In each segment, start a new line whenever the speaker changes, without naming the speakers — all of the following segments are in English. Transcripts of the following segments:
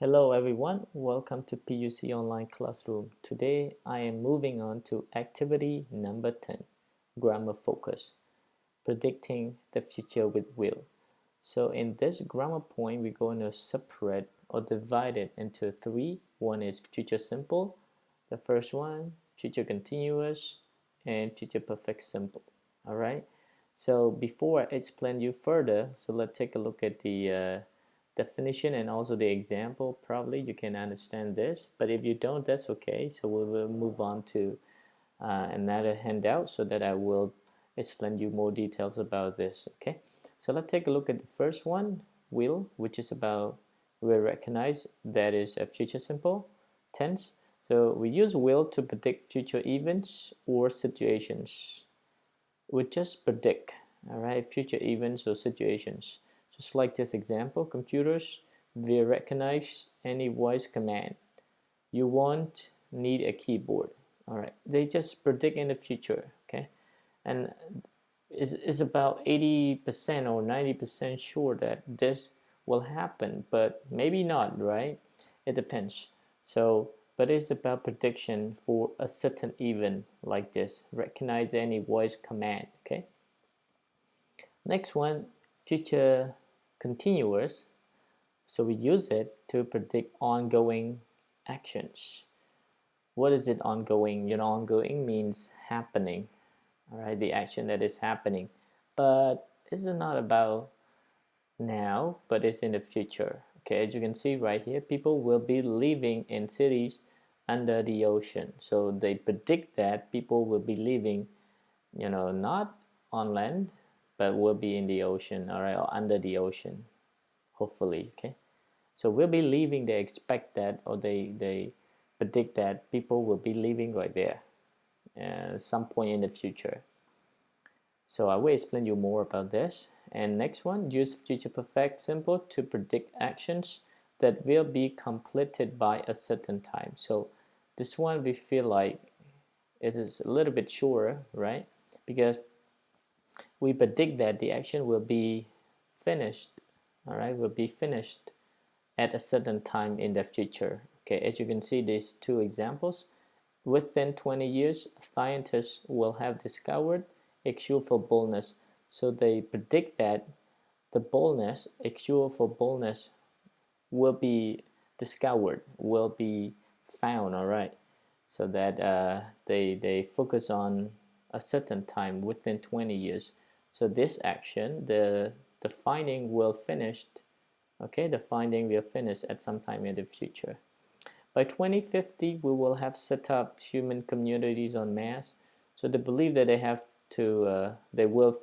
Hello everyone, welcome to PUC Online Classroom. Today I am moving on to activity number 10, Grammar Focus, Predicting the Future with Will. So in this grammar point, we're going to separate or divide it into three. One is future simple, the first one, future continuous, and future perfect simple. All right. So before I explain you further, so let's take a look at the definition and also the example. Probably you can understand this, but if you don't, that's okay. So we will move on to another handout so that I will explain you more details about this. Okay, so let's take a look at the first one, will, which is about we recognize that is a future simple tense. So we use will to predict future events or situations. We just predict, all right, future events or situations. Just like this example, computers will recognize any voice command. You won't need a keyboard. All right, they just predict in the future. Okay, and is about 80% or 90% sure that this will happen, but maybe not, right? It depends. So but it's about prediction for a certain event like this. Recognize any voice command. Okay, next one, future continuous. So we use it to predict ongoing actions. What is it ongoing? Ongoing means happening, all right, the action that is happening, but it's not about now, but it's in the future. Okay, as you can see right here, people will be living in cities under the ocean. So they predict that people will be living, not on land, but will be in the ocean, all right, or under the ocean, hopefully. Okay, so we'll be leaving, they expect that, or they predict that people will be living right there some point in the future. So I will explain you more about this. And next one, use future perfect simple to predict actions that will be completed by a certain time. So this one we feel like it is a little bit surer, right? Because we predict that the action will be finished, all right, will be finished at a certain time in the future. Okay, as you can see, these two examples. Within 20 years, scientists will have discovered a cure for baldness. So they predict that the baldness, a cure for baldness, will be discovered, will be found. All right, so that they focus on a certain time within 20 years. So this action, the finding will finished. Okay, the finding will finish at some time in the future. By 2050, we will have set up human communities en masse. So they believe that they will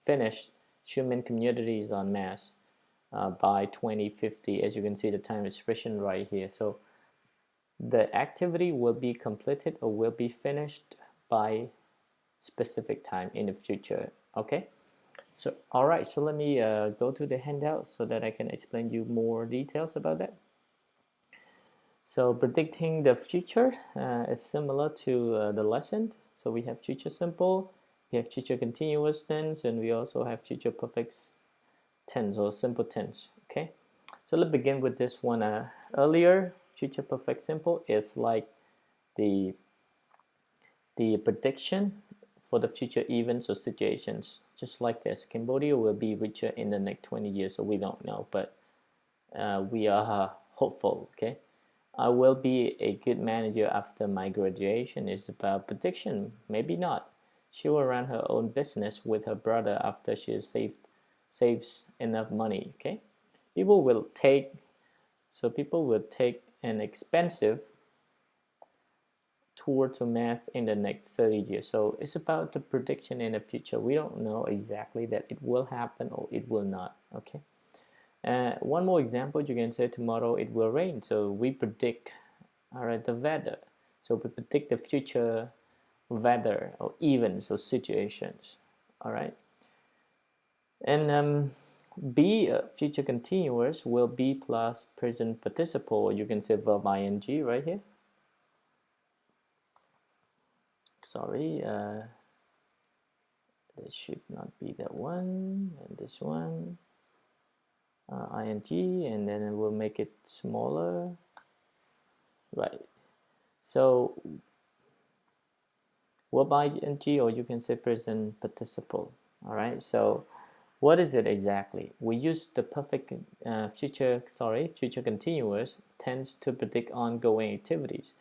finish human communities en masse by 2050. As you can see, the time expression right here. So the activity will be completed or will be finished by specific time in the future. Okay. So all right. So let me go to the handout so that I can explain you more details about that. So predicting the future is similar to the lesson. So we have future simple, we have future continuous tense, and we also have future perfect tense or simple tense. Okay, so let's begin with this one. Earlier, future perfect simple is like the prediction for the future events or situations. Just like this, Cambodia will be richer in the next 20 years, so we don't know, but we are hopeful. Okay. I will be a good manager after my graduation is about prediction. Maybe not. She will run her own business with her brother after she saves enough money. Okay, people will take an expensive tour to math in the next 30 years. So it's about the prediction in the future. We don't know exactly that it will happen or it will not. Okay. One more example, you can say tomorrow it will rain. So we predict, all right, the weather. So we predict the future weather or events or situations. All right. And be future continuous will be plus present participle. You can say verb ing right here. Sorry, this should not be that one, and this one. ing, and then we'll make it smaller, right? So verb ing, or you can say present participle. All right, so what is it exactly? We use the perfect future continuous tense to predict ongoing activities.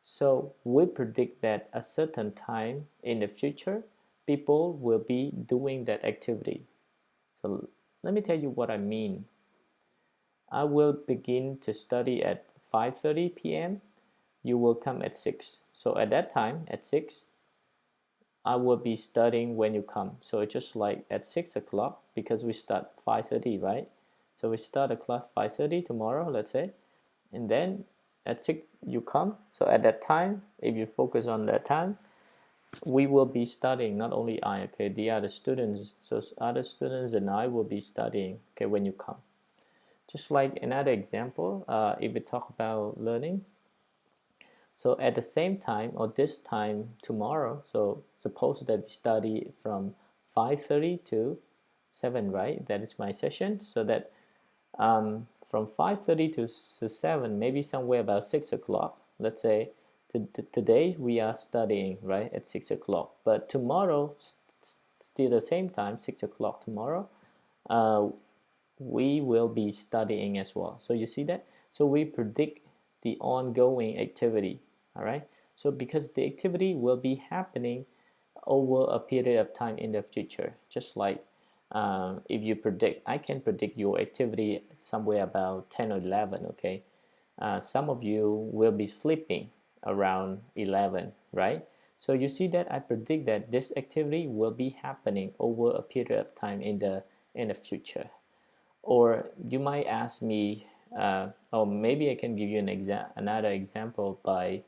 So we predict that a certain time in the future, people will be doing that activity. So let me tell you what I mean. I will begin to study at 5:30 p.m. You will come at 6. So at that time, at 6, I will be studying when you come. So it's just like at 6 o'clock, because we start 5:30, right? So we start a class 5:30 tomorrow, let's say, and then at 6 you come. So at that time, if you focus on that time, we will be studying, not only I, okay, the other students. So other students and I will be studying, okay, when you come. Just like another example, if we talk about learning, so at the same time, or this time tomorrow, so suppose that we study from 5:30 to 7, right? That is my session. So that from 5:30 to 7, maybe somewhere about 6 o'clock, let's say today we are studying, right, at 6 o'clock. But tomorrow, still the same time, 6 o'clock tomorrow, uh, we will be studying as well. So you see that? So we predict the ongoing activity, all right? So because the activity will be happening over a period of time in the future, just like if you predict, I can predict your activity somewhere about 10 or 11, okay? Some of you will be sleeping around 11, right? So you see that I predict that this activity will be happening over a period of time in the future. Or you might ask me, or maybe I can give you another example by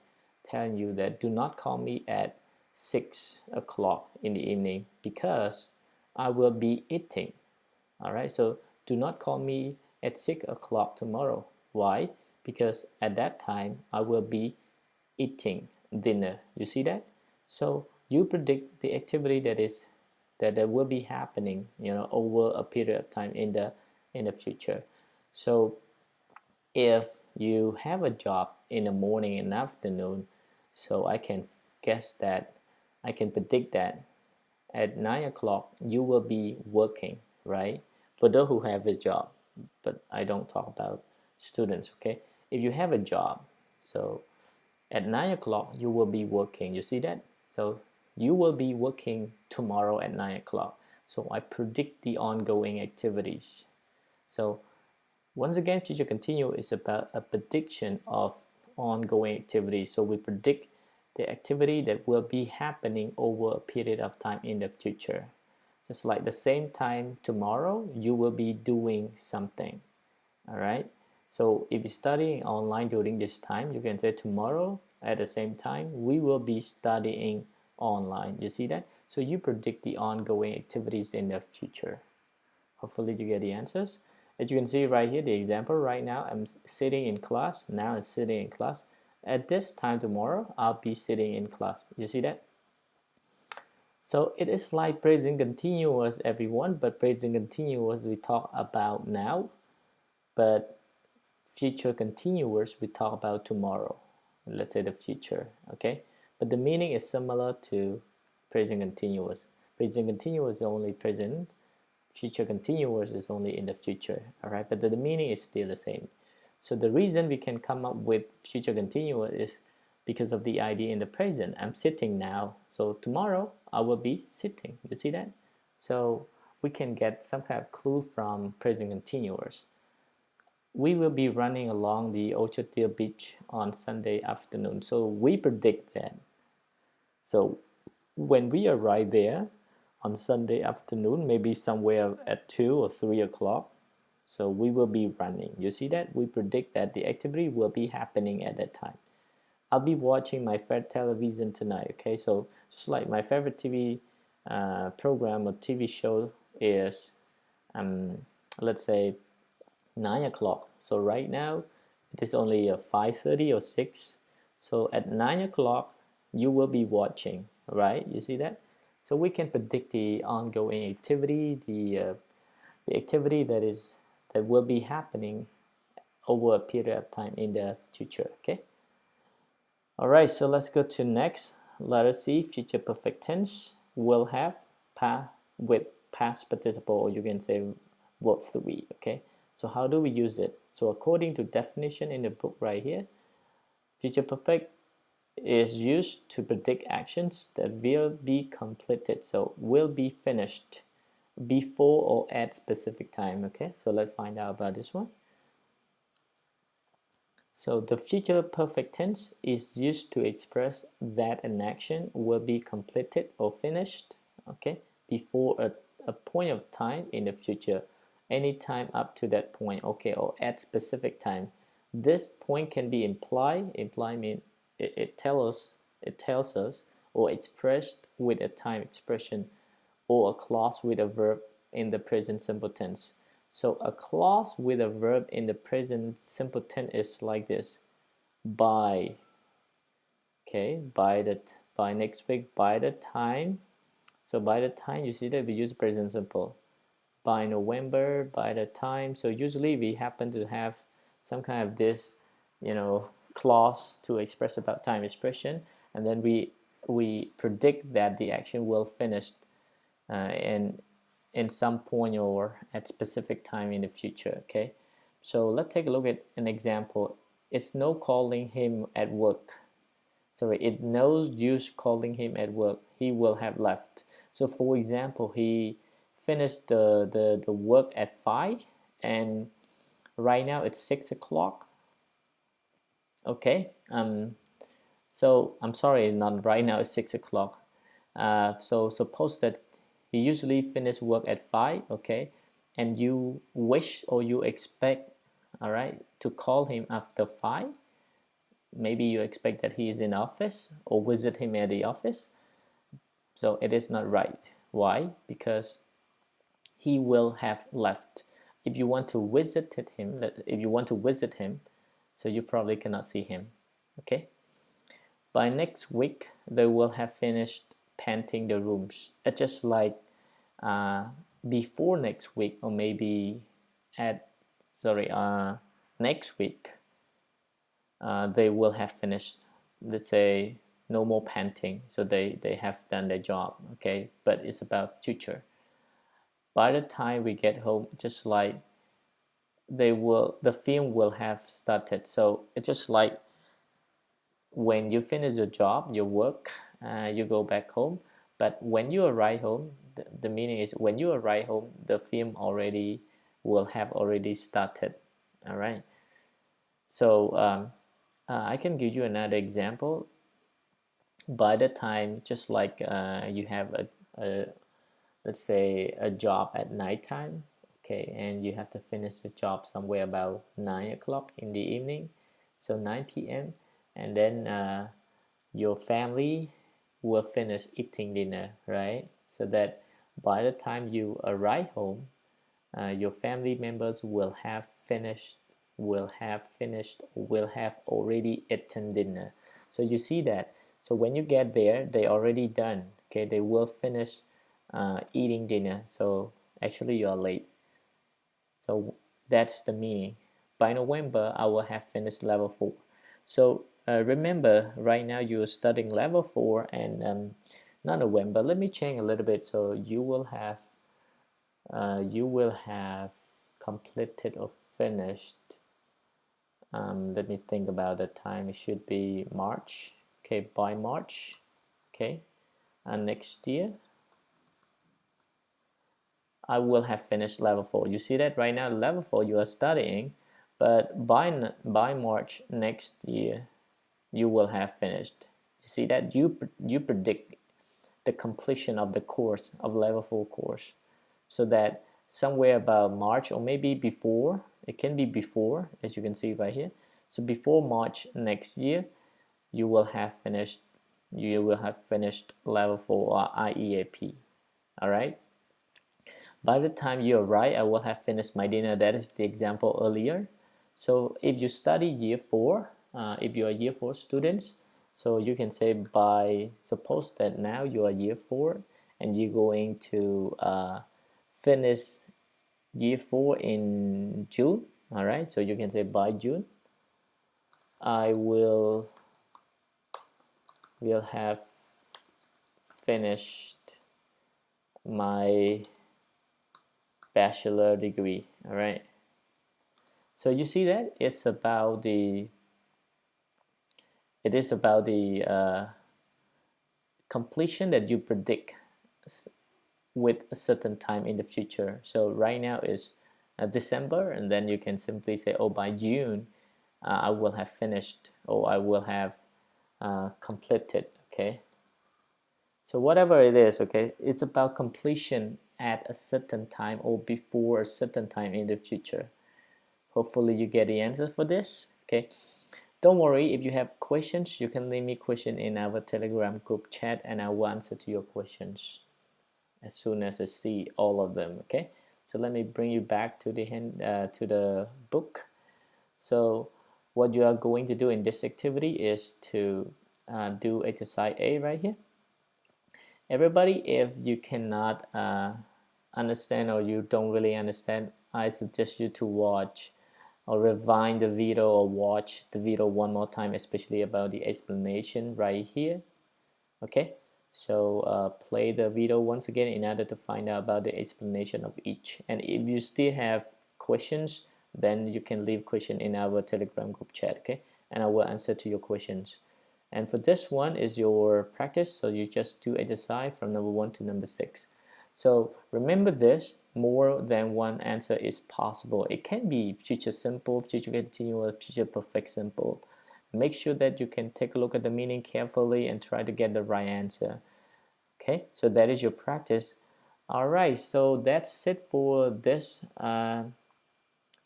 telling you that do not call me at 6 o'clock in the evening because I will be eating. All right, so do not call me at 6 o'clock tomorrow. Why? Because at that time I will be eating dinner. You see that? So you predict the activity that will be happening, over a period of time in the future. So if you have a job in the morning and afternoon, so I can guess that I can predict that at 9 o'clock you will be working, right? For those who have a job, but I don't talk about students, okay? If you have a job, so at 9 o'clock you will be working. You see that? So you will be working tomorrow at 9 o'clock. So I predict the ongoing activities. So once again, future continuous is about a prediction of ongoing activity. So we predict the activity that will be happening over a period of time in the future. Just like the same time tomorrow, you will be doing something. All right. So if you're studying online during this time, you can say tomorrow at the same time, we will be studying online. You see that? So you predict the ongoing activities in the future. Hopefully you get the answers. As you can see right here, the example right now, I'm sitting in class. Now I'm sitting in class. At this time tomorrow, I'll be sitting in class. You see that? So it is like present continuous, everyone, but present continuous we talk about now, but future continuous we talk about tomorrow. Let's say the future, okay? But the meaning is similar to present continuous. Present continuous is only present, future continuous is only in the future, all right? But the meaning is still the same. So the reason we can come up with future continuous is because of the idea in the present. I'm sitting now, so tomorrow I will be sitting. You see that? So we can get some kind of clue from present continuous. We will be running along the Ochotil beach on Sunday afternoon, so we predict that. So when we arrive there on Sunday afternoon, maybe somewhere at 2 or 3 o'clock, so we will be running. You see that? We predict that the activity will be happening at that time. I'll be watching my favorite television tonight, okay? So just like my favorite TV program or TV show is, let's say, 9 o'clock. So right now, it is only 5:30 or 6. So at 9 o'clock, you will be watching, right? You see that? So we can predict the ongoing activity, the activity that will be happening over a period of time in the future. Okay. All right, so let's go to next. Letter C, future perfect tense, will have with past participle, or you can say verb 3. Okay, so how do we use it? So according to definition in the book right here, future perfect is used to predict actions that will be completed, so will be finished before or at specific time. Okay, so let's find out about this one. So the future perfect tense is used to express that an action will be completed or finished, okay, before a point of time in the future, any time up to that point, okay, or at specific time. This point can be implied. Imply means it tells us or expressed with a time expression or a clause with a verb in the present simple tense. So a clause with a verb in the present simple tense is like this: by, okay, by next week, by the time. So by the time, you see that we use present simple. By November, by the time. So usually we happen to have some kind of this, clause to express about time expression, and then we predict that the action will finish in some point or at specific time in the future. Okay, so let's take a look at an example. It's no calling him at work. Sorry, it knows you calling him at work. He will have left. So for example, he finished the work at 5, and right now it's 6 o'clock. Okay, so I'm sorry, not right now, it's 6 o'clock. So suppose that you usually finish work at 5, okay, and you wish or you expect, all right, to call him after 5. Maybe you expect that he is in office or visit him at the office. So it is not right. Why? Because he will have left. If you want to visit him, so you probably cannot see him. Okay. By next week, they will have finished painting the rooms. It's just like before next week, or maybe next week, they will have finished, let's say, no more painting, so they have done their job. Okay, but it's about future. By the time we get home, just like the film will have started. So it's just like when you finish your job, your work, you go back home. But when you arrive home, the meaning is when you arrive home, the film will have already started. All right. So I can give you another example. By the time, just like you have let's say a job at nighttime, okay, and you have to finish the job somewhere about 9 o'clock in the evening, so 9 p.m., and then your family will finish eating dinner, right? So that by the time you arrive home, your family members will have already eaten dinner. So you see that. So when you get there, they already done. Okay, they will finish eating dinner. So actually you are late. So that's the meaning. By November, I will have finished level 4. So remember, right now you're studying level 4, and not November. Let me change a little bit. So you will have completed or finished. Let me think about the time. It should be March. Okay, by March. Okay, and next year I will have finished level 4. You see that right now, level 4 you are studying, but by March next year you will have finished. You see that you predict the completion of the course, of level 4 course, so that somewhere about March, or maybe before, it can be before, as you can see right here. So before March next year, you will have finished level 4 or IEAP. All right. By the time you arrive, I will have finished my dinner. That is the example earlier. So if you study year 4, if you are year 4 students, so you can say suppose that now you are year 4 and you're going to finish year 4 in June. All right, so you can say by June I will have finished my bachelor degree. All right, so you see that it is about the completion that you predict with a certain time in the future. So right now is December, and then you can simply say, oh, by June I will have finished, or I will have completed. Okay, so whatever it is, okay, it's about completion at a certain time or before a certain time in the future. Hopefully you get the answer for this. Okay, don't worry, if you have questions, you can leave me question in our Telegram group chat, and I will answer to your questions as soon as I see all of them. Okay, so let me bring you back to the book. So what you are going to do in this activity is to do exercise A right here. Everybody, if you cannot understand, or you don't really understand, I suggest you to watch or rewind the video, or watch the video one more time, especially about the explanation right here. Okay, so play the video once again in order to find out about the explanation of each. And if you still have questions, then you can leave question in our Telegram group chat. Okay, and I will answer to your questions. And for this one is your practice, so you just do exercise from number 1 to number 6. So remember this, more than one answer is possible. It can be future simple, future continuous, future perfect simple. Make sure that you can take a look at the meaning carefully and try to get the right answer. Okay, so that is your practice. All right, so that's it for this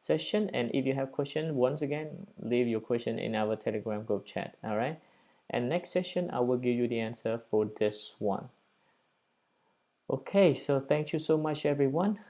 session. And if you have questions, once again, leave your question in our Telegram group chat. All right, and next session I will give you the answer for this one. Okay, so thank you so much everyone.